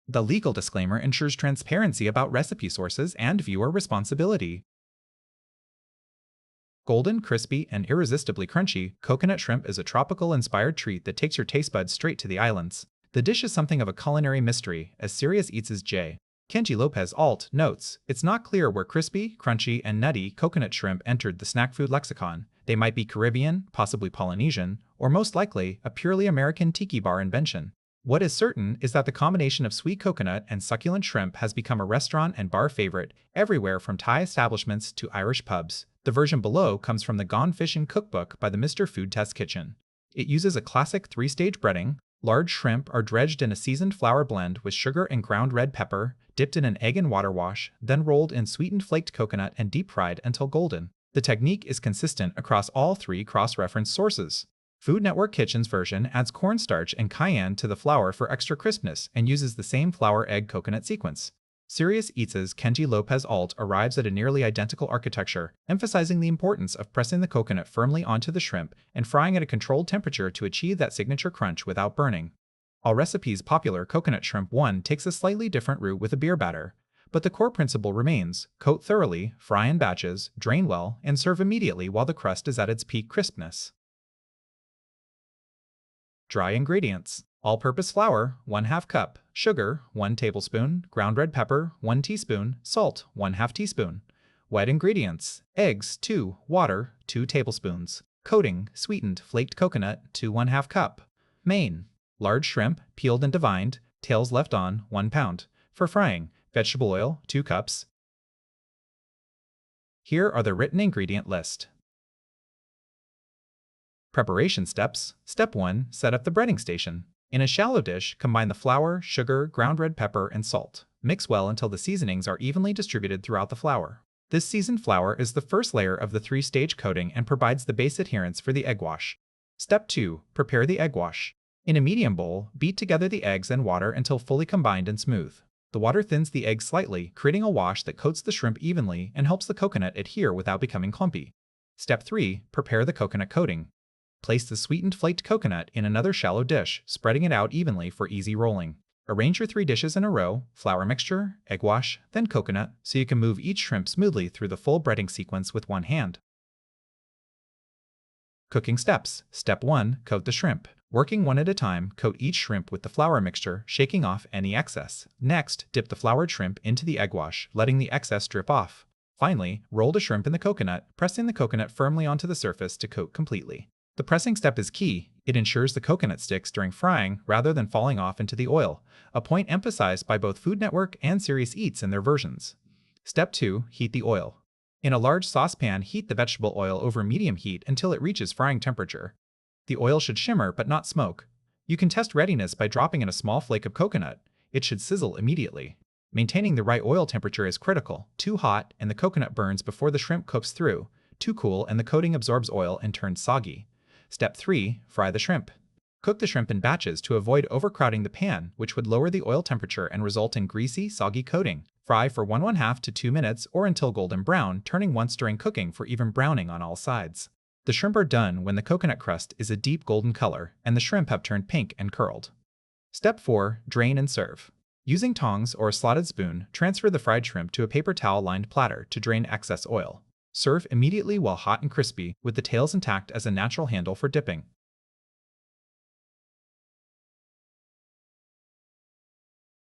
The legal disclaimer ensures transparency about recipe sources and viewer responsibility. Golden, crispy, and irresistibly crunchy, coconut shrimp is a tropical-inspired treat that takes your taste buds straight to the islands. The dish is something of a culinary mystery, as Serious Eats' J. Kenji López-Alt notes, it's not clear where crispy, crunchy, and nutty coconut shrimp entered the snack food lexicon. They might be Caribbean, possibly Polynesian, or most likely, a purely American tiki-bar invention. What is certain is that the combination of sweet coconut and succulent shrimp has become a restaurant and bar favorite everywhere from Thai establishments to Irish pubs. The version below comes from the Gone Fishin cookbook by the Mr. Food Test Kitchen. It uses a classic 3-stage breading. Large shrimp are dredged in a seasoned flour blend with sugar and ground red pepper, dipped in an egg and water wash, then rolled in sweetened flaked coconut and deep-fried until golden. The technique is consistent across all 3 cross-reference sources. Food Network Kitchen's version adds cornstarch and cayenne to the flour for extra crispness and uses the same flour-egg-coconut sequence. Serious Eats' Kenji López-Alt arrives at a nearly identical architecture, emphasizing the importance of pressing the coconut firmly onto the shrimp and frying at a controlled temperature to achieve that signature crunch without burning. Allrecipes' popular coconut shrimp one takes a slightly different route with a beer batter, but the core principle remains: coat thoroughly, fry in batches, drain well, and serve immediately while the crust is at its peak crispness. Dry ingredients: all-purpose flour, 1/2 cup, sugar, 1 tablespoon, ground red pepper, 1 teaspoon, salt, 1/2 teaspoon. Wet ingredients: eggs, 2, water, 2 tablespoons. Coating: sweetened flaked coconut, 2 1/2 cup. Main: large shrimp, peeled and deveined, tails left on, 1 pound. For frying: vegetable oil, 2 cups. Here are the written ingredient list. Preparation steps. Step 1. Set up the breading station. In a shallow dish, combine the flour, sugar, ground red pepper, and salt. Mix well until the seasonings are evenly distributed throughout the flour. This seasoned flour is the first layer of the 3-stage coating and provides the base adherence for the egg wash. Step 2. Prepare the egg wash. In a medium bowl, beat together the eggs and water until fully combined and smooth. The water thins the eggs slightly, creating a wash that coats the shrimp evenly and helps the coconut adhere without becoming clumpy. Step 3. Prepare the coconut coating. Place the sweetened flaked coconut in another shallow dish, spreading it out evenly for easy rolling. Arrange your 3 dishes in a row: flour mixture, egg wash, then coconut, so you can move each shrimp smoothly through the full breading sequence with one hand. Cooking steps. Step 1. Coat the shrimp. Working one at a time, coat each shrimp with the flour mixture, shaking off any excess. Next, dip the floured shrimp into the egg wash, letting the excess drip off. Finally, roll the shrimp in the coconut, pressing the coconut firmly onto the surface to coat completely. The pressing step is key. It ensures the coconut sticks during frying rather than falling off into the oil, a point emphasized by both Food Network and Serious Eats in their versions. Step 2. Heat the oil. In a large saucepan, heat the vegetable oil over medium heat until it reaches frying temperature. The oil should shimmer but not smoke. You can test readiness by dropping in a small flake of coconut. It should sizzle immediately. Maintaining the right oil temperature is critical. Too hot and the coconut burns before the shrimp cooks through. Too cool and the coating absorbs oil and turns soggy. Step 3. Fry the shrimp. Cook the shrimp in batches to avoid overcrowding the pan, which would lower the oil temperature and result in greasy, soggy coating. Fry for 1½ to 2 minutes or until golden brown, turning once during cooking for even browning on all sides. The shrimp are done when the coconut crust is a deep golden color and the shrimp have turned pink and curled. Step 4. Drain and serve. Using tongs or a slotted spoon, transfer the fried shrimp to a paper towel-lined platter to drain excess oil. Serve immediately while hot and crispy, with the tails intact as a natural handle for dipping.